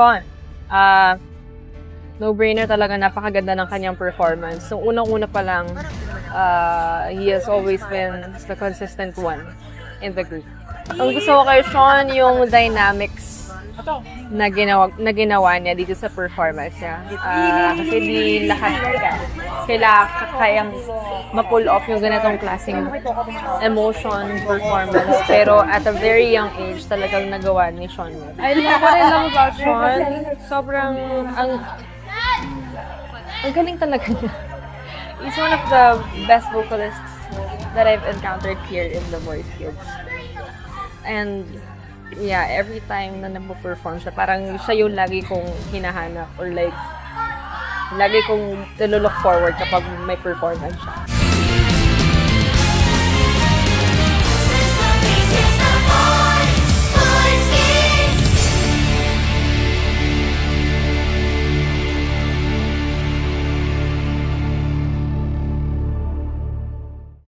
Sean. No-brainer talaga, napakaganda ng kanyang performance. So, unang-una pa lang, he has always been the consistent one in the group. Ang gusto ko kay Sean, yung dynamics na ginawa niya dito sa performance niya. Kasi di lahat kayang ma-pull off yung ganitong klaseng emotion, performance. Pero at a very young age, talagang nagawa ni Sean. I love about Sean. Sobrang, ang galing talaga niya. He's one of the best vocalists that I've encountered here in the Voice Kids. And yeah, every time na nagpo-perform siya, parang siya yung lagi kong hinahanap or like, lagi kong nilo-look forward kapag may performance siya.